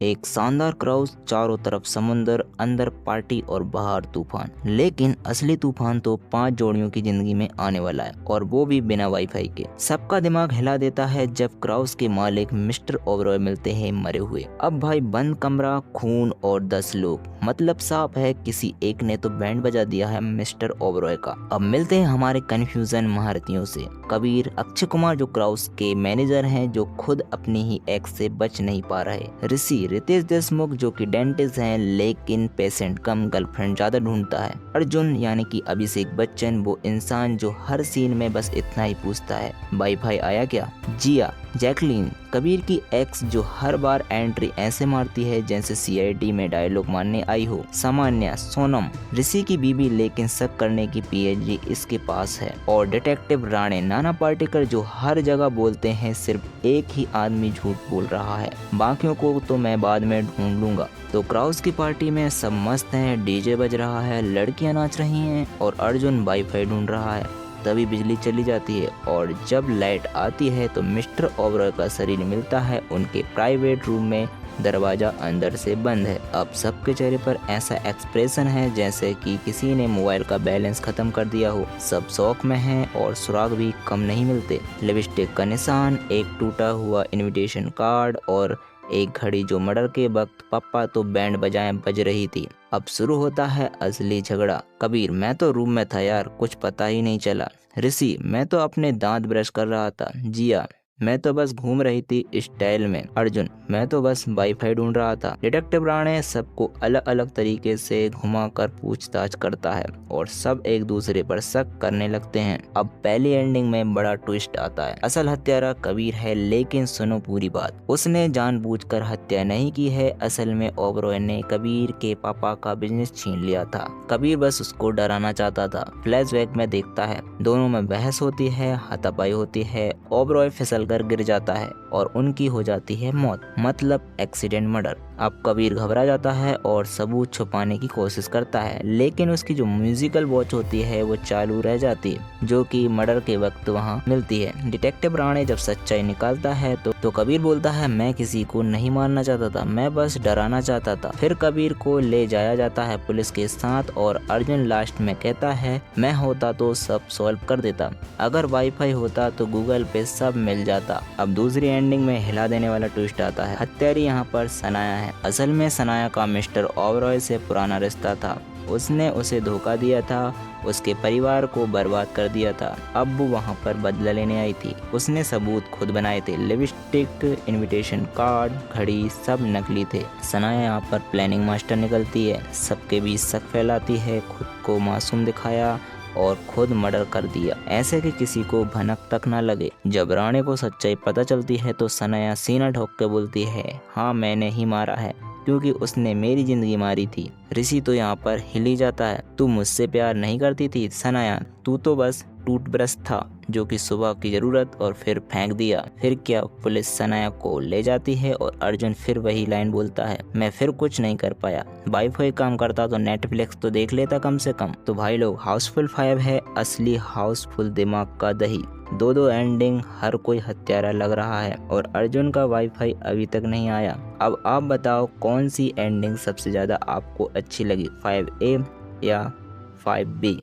एक शानदार क्राउज, चारों तरफ समुंदर, अंदर पार्टी और बाहर तूफान। लेकिन असली तूफान तो 5 जोड़ियों की जिंदगी में आने वाला है, और वो भी बिना वाईफाई के। सबका दिमाग हिला देता है जब क्राउज के मालिक मिस्टर ओबरॉय मिलते हैं मरे हुए। अब भाई बंद कमरा, खून और 10 लोग, मतलब साफ है किसी एक ने तो बैंड बजा दिया है मिस्टर ओबरॉय का। अब मिलते हैं हमारे कंफ्यूजन महारथियों से। कबीर, अक्षय कुमार जो क्राउज के मैनेजर हैं, जो खुद अपनी ही एक्स से बच नहीं पा रहे। ऋषि, रितेश देशमुख जो कि डेंटिस्ट हैं लेकिन पेशेंट कम गर्लफ्रेंड ज्यादा ढूंढता है। अर्जुन यानी कि अभिषेक बच्चन, वो इंसान जो हर सीन में बस इतना ही पूछता है, वाईफाई आया क्या। जिया, जैकलीन, कबीर की एक्स जो हर बार एंट्री ऐसे मारती है जैसे सीआईडी में डायलॉग मारने आई हो। सामान्य, सोनम, ऋषि की बीबी लेकिन शक करने की पीएचडी इसके पास है। और डिटेक्टिव राणे, नाना पाटेकर जो हर जगह बोलते हैं सिर्फ एक ही आदमी झूठ बोल रहा है, बाकियों को तो मैं बाद में ढूंढ लूंगा। तो क्राउज की पार्टी में सब मस्त हैं, डीजे बज रहा है, लड़कियां नाच रही हैं और अर्जुन वाईफाई ढूंढ रहा है। तभी बिजली चली जाती है और जब लाइट आती है तो मिस्टर ओबरॉय का शरीर मिलता है उनके प्राइवेट रूम में, दरवाजा अंदर से बंद है। अब सबके चेहरे पर ऐसा एक्सप्रेशन है जैसे कि किसी ने मोबाइल का बैलेंस खत्म कर दिया हो। सब शौक में हैं और सुराग भी कम नहीं मिलते। लिपस्टिक का निशान, एक टूटा हुआ इनविटेशन कार्ड और एक घड़ी जो मर्डर के वक्त पापा तो बैंड बजाएं बज रही थी। अब शुरू होता है असली झगड़ा। कबीर, मैं तो रूम में था यार, कुछ पता ही नहीं चला। ऋषि, मैं तो अपने दांत ब्रश कर रहा था। जिया, मैं तो बस घूम रही थी स्टाइल में। अर्जुन, मैं तो बस वाईफाई ढूंढ रहा था। डिटेक्टिव राणे सबको अलग अलग तरीके से घुमाकर पूछताछ करता है और सब एक दूसरे पर शक करने लगते हैं। अब पहली एंडिंग में बड़ा ट्विस्ट आता है। असल हत्यारा कबीर है, लेकिन सुनो पूरी बात, उसने जानबूझकर हत्या नहीं की है। असल में ओबरॉय ने कबीर के पापा का बिजनेस छीन लिया था। कबीर बस उसको डराना चाहता था। फ्लैशबैक में देखता है, दोनों में बहस होती है, हाथापाई होती है, ओबरॉय फिसल कर गिर जाता है और उनकी हो जाती है मौत, मतलब एक्सीडेंट मर्डर। अब कबीर घबरा जाता है और सबूत छुपाने की कोशिश करता है, लेकिन उसकी जो म्यूजिकल वॉच होती है वो चालू रह जाती है, जो कि मर्डर के वक्त वहाँ मिलती है। डिटेक्टिव राणे जब सच्चाई निकालता है तो कबीर बोलता है, मैं किसी को नहीं मारना चाहता था, मैं बस डराना चाहता था। फिर कबीर को ले जाया जाता है पुलिस के साथ और अर्जुन लास्ट में कहता है, मैं होता तो सब सॉल्व कर देता, अगर वाईफाई होता तो गूगल पे सब मिल जाता। अब दूसरी एंडिंग में हिला देने वाला ट्विस्ट आता है। हत्यारी यहाँ पर सनाया है। असल में सनाया का मिस्टर ओबरॉय से पुराना रिश्ता था। उसने उसे धोखा दिया था, उसके परिवार को बर्बाद कर दिया था। अब वो वहाँ पर बदला लेने आई थी। उसने सबूत खुद बनाए थे, लिपस्टिक, इनविटेशन कार्ड, घड़ी, सब नकली थे। सनाया यहाँ पर प्लानिंग मास्टर निकलती है, सबके बीच शक फैलाती है, खुद को मासूम दिखाया और खुद मर्डर कर दिया, ऐसे कि किसी को भनक तक ना लगे। जब राणे को सच्चाई पता चलती है तो सनाया सीना ठोक के बोलती है, हाँ मैंने ही मारा है, क्योंकि उसने मेरी जिंदगी मारी थी। ऋषि तो यहाँ पर हिल ही जाता है, तू मुझसे प्यार नहीं करती थी सनाया, तू तो बस टूथब्रश था जो कि सुबह की जरूरत और फिर फेंक दिया। फिर क्या, पुलिस सनाया को ले जाती है और अर्जुन फिर वही लाइन बोलता है, मैं फिर कुछ नहीं कर पाया, वाईफाई काम करता तो नेटफ्लिक्स तो देख लेता कम से कम। तो भाई लोग, हाउसफुल 5 है असली हाउसफुल दिमाग का दही। दो एंडिंग, हर कोई हत्यारा लग रहा है और अर्जुन का वाईफाई अभी तक नहीं आया। अब आप बताओ कौन सी एंडिंग सबसे ज्यादा आपको अच्छी लगी, 5A या 5B।